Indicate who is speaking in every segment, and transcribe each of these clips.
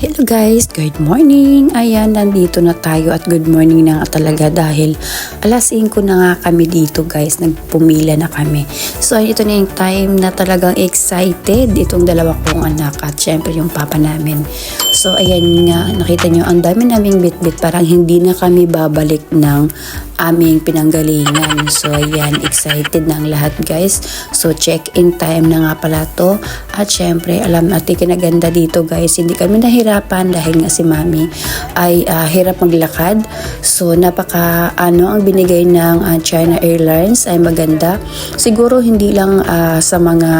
Speaker 1: Hello guys, good morning. Ayan, nandito na tayo at good morning na nga talaga dahil alas 5 na nga kami dito guys, nagpumila na kami. So ito na yung time na talagang excited itong dalawa kong anak at syempre yung papa namin. So ayan nga, nakita nyo ang dami naming bitbit, parang hindi na kami babalik ng aming pinanggalingan. So ayan, excited na ang lahat guys. So check-in time na nga pala to at syempre alam natin kinaganda dito guys, hindi kami nahirapan dahil nga si mami ay hirap maglakad. So napaka ang binigay ng China Airlines ay maganda. Siguro hindi lang sa mga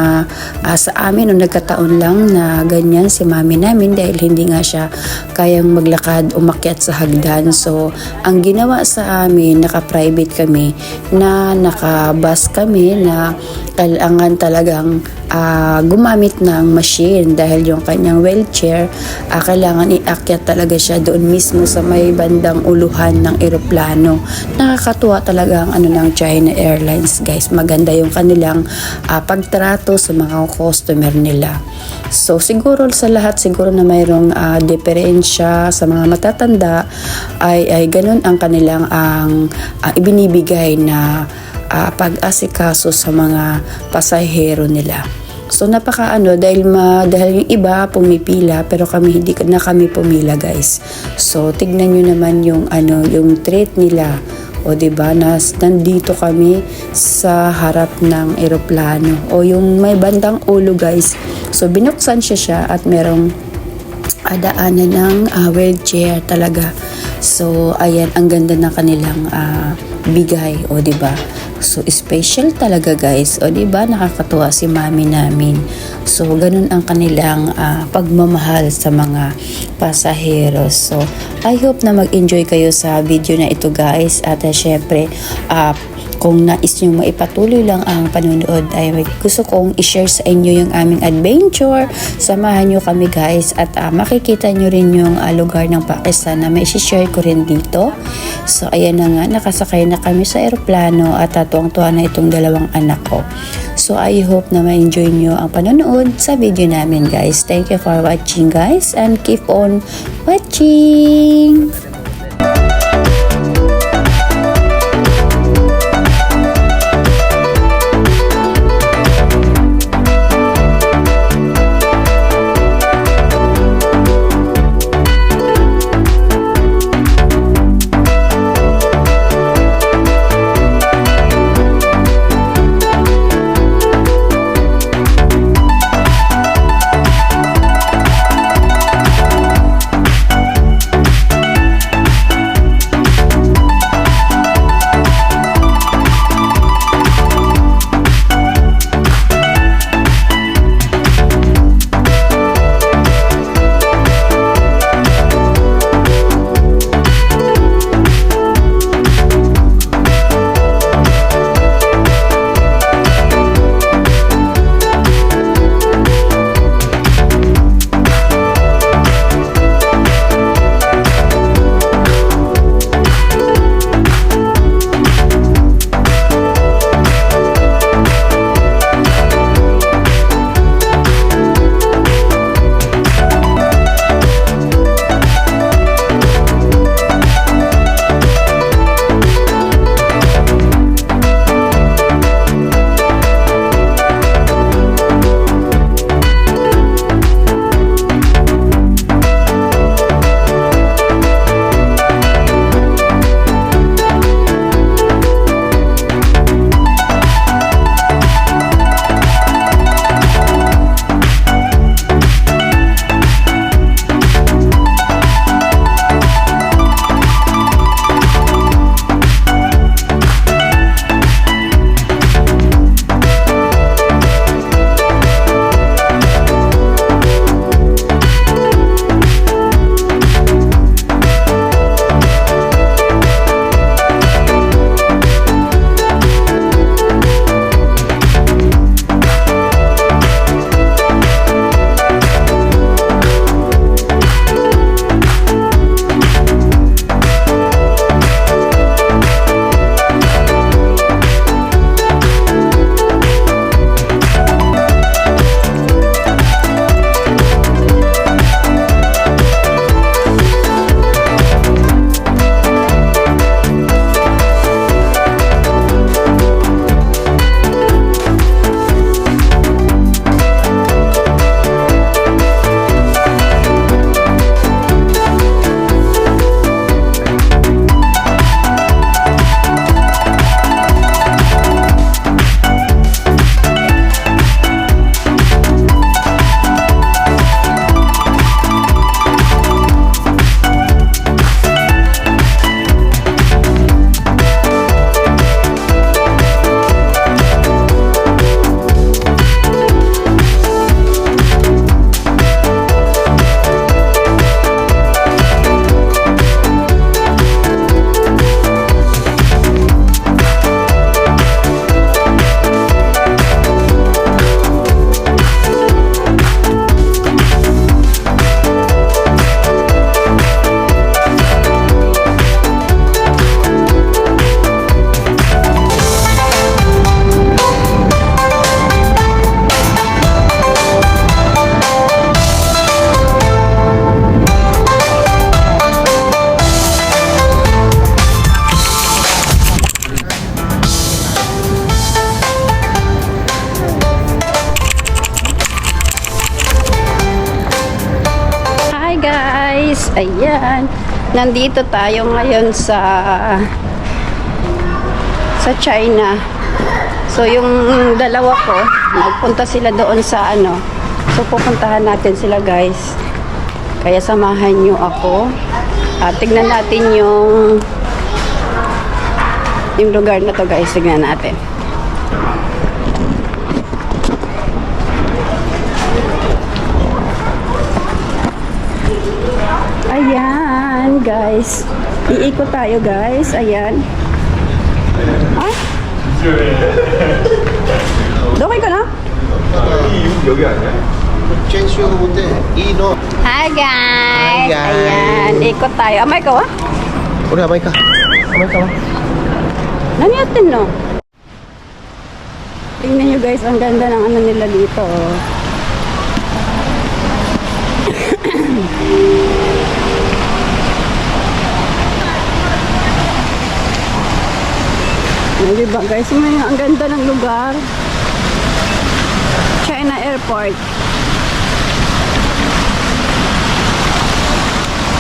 Speaker 1: sa amin nung nagkataon lang na ganyan si mami namin dahil hindi nga siya kayang maglakad umakyat sa hagdan. So ang ginawa sa amin, naka-private kami na naka-bus kami na kailangan talagang gumamit ng machine dahil yung kanyang wheelchair kailangan iakyat talaga siya doon mismo sa may bandang uluhan ng eroplano. Nakakatuwa talaga ang ng China Airlines guys, maganda yung kanilang pagtrato sa mga customer nila. So siguro sa lahat siguro na mayroong diferensya sa mga matatanda ay ganun ang kanilang ibinibigay na pag-asikaso sa mga pasahero nila. So napaka dahil yung iba pumipila pero kami hindi na kami pumila guys. So tignan niyo naman yung yung treat nila. O diba, nandito kami sa harap ng eroplano o yung may bandang ulo guys. So binuksan siya at merong daanan ng wheelchair talaga. So ayan, ang ganda ng kanilang bigay, o diba? So special talaga guys, o diba, nakakatuwa si mami namin. So ganun ang kanilang pagmamahal sa mga pasahero. So I hope na mag-enjoy kayo sa video na ito guys. At syempre kung nais nyo maipatuloy lang ang panonood ay gusto kong i-share sa inyo yung aming adventure. Samahan nyo kami guys at makikita nyo rin yung lugar ng Pakistan na may share ko rin dito. So ayan na nga, nakasakay na kami sa eroplano at tuwang-tuwa na itong dalawang anak ko. So I hope na ma-enjoy nyo ang panonood sa video namin guys. Thank you for watching guys and keep on watching! Hi guys! Ayan. Nandito tayo ngayon sa China. So yung dalawa ko, nagpunta sila doon sa ano. So pupuntahan natin sila guys. Kaya samahan nyo ako. At tignan natin yung lugar na to guys. Tignan natin. Ayan, guys. Iikot tayo, guys. Ayan. Ah? Okay ka na?
Speaker 2: 여기 아니야? 젠슈가 못해. 이너.
Speaker 1: Hi, guys.
Speaker 2: Hi, guys.
Speaker 1: Ayan, ikot tayo. Amay ka, wa?
Speaker 2: 우리 아마이카. 아마이카 와.
Speaker 1: Naniyatin, no? Tingnan nyo, guys. Ang ganda ng ano nila dito, oh. Diba guys, ang ganda ng lugar. China Airport.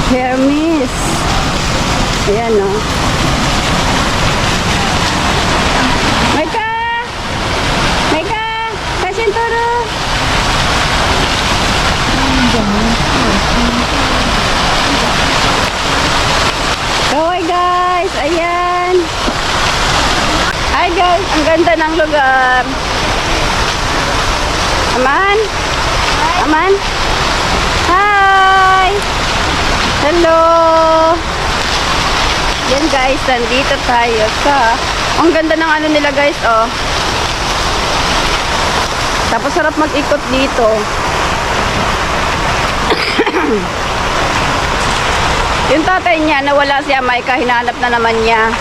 Speaker 1: Hermes. Ayan o. Maika! Maika! Kashin toro! Kawai guys! Ayan! Hi guys, ang ganda ng lugar. Aman? Aman? Hi! Hello! Yan guys, nandito tayo sa... Ang ganda ng ano nila guys, oh. Tapos sarap mag-ikot dito. Yung tatay niya, nawala si Amaika, hinahanap na naman niya.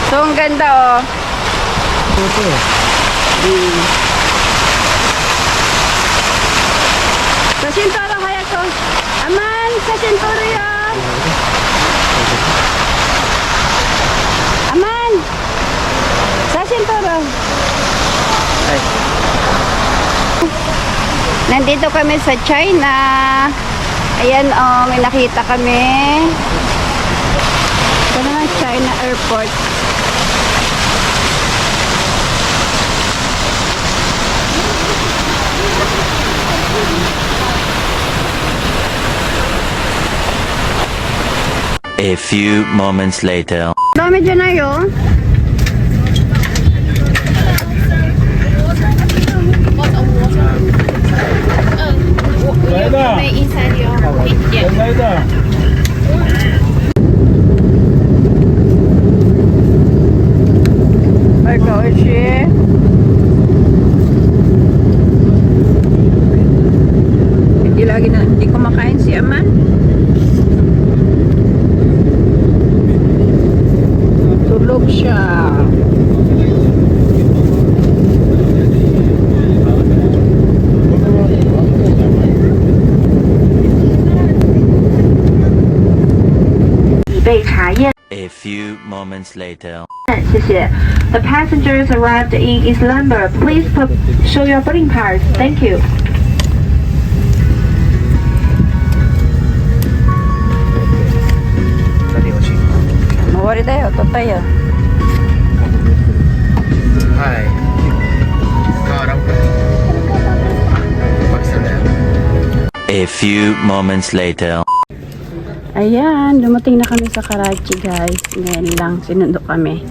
Speaker 1: So, ang ganda, oh. Sa Shintoro kaya to. Aman, sa Shintoro yan. Aman. Sa Shintoro. Nandito kami sa China. Ayan, oh, may nakita kami. Ito na ang China Airport.
Speaker 3: A few moments later.
Speaker 1: Dami dyan na yun. Ay, kaushi. Hindi kumakain si Aman. Tulog siya.
Speaker 3: A few moments later.
Speaker 4: 谢谢. The passengers arrived in Islamabad. Please show your boarding pass. Thank you.
Speaker 1: Mawari tayo, to tayo.
Speaker 2: Hi. Karam.
Speaker 3: A few moments later.
Speaker 1: Ayan, dumating na kami sa Karachi guys. Ngayon lang, sinundo kami.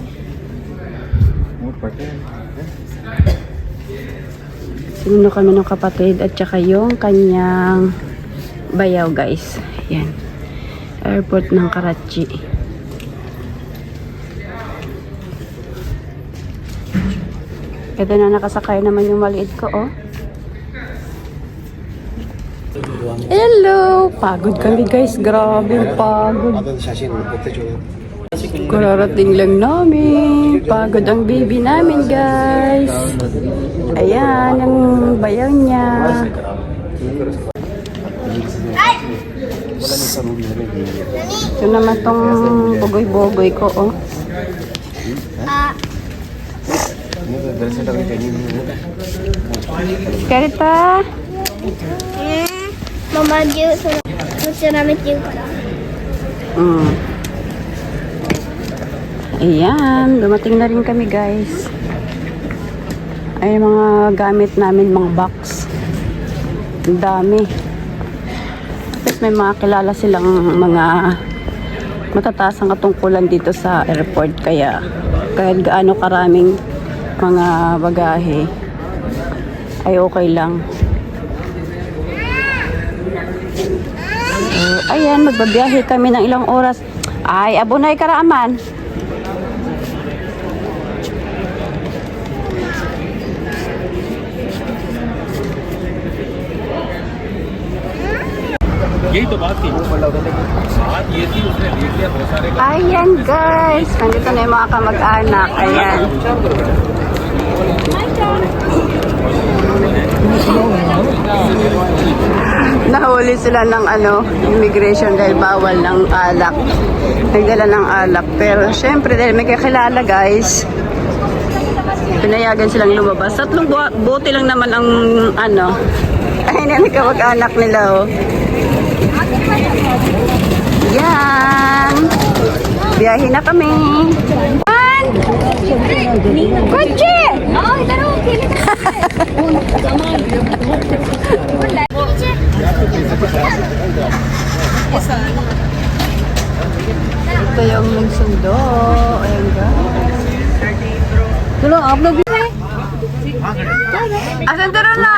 Speaker 1: Sinundo kami ng kapatid at saka yung kanyang bayaw guys. Ayan. Airport ng Karachi. Ito na nakasakay naman yung maliit ko, oh. Hello! Pagod kami guys. Grabe pagod.
Speaker 2: 사진 못해줘.
Speaker 1: Kararating lang namin. Pagod ang baby namin guys. Ayan, ang bayaw niya. Ito naman tong bogoy-bogoy ko, oh. Karita?
Speaker 5: Mama Diyo, salamat yung
Speaker 1: Ayan, dumating na rin kami guys. Ay mga gamit namin, mga box. Ang dami. Tapos may mga kilala silang mga matataas ang katungkulan dito sa airport. Kaya kahit gaano karaming mga bagahe ay okay lang. Ayan, magbabiyahe kami ng ilang oras. Ay, abunay karaaman.
Speaker 6: यही तो बात थी बात ये थी उसने देख लिया बहुत सारे
Speaker 1: Ayan guys, nandito na yung mga kamag-anak. Ayan. Nahuli sila ng immigration dahil bawal ng alak. Nagdala ng alak. Pero syempre dahil may kakilala guys, pinayagan silang lumabas. Tatlong bote lang naman ang ayun yan, kamag-anak nila oh. Yan. Biyahe na kami. Kotse! Ito yung nagsundo. Ayan guys. Tulong, upload mo eh. Asan tara na?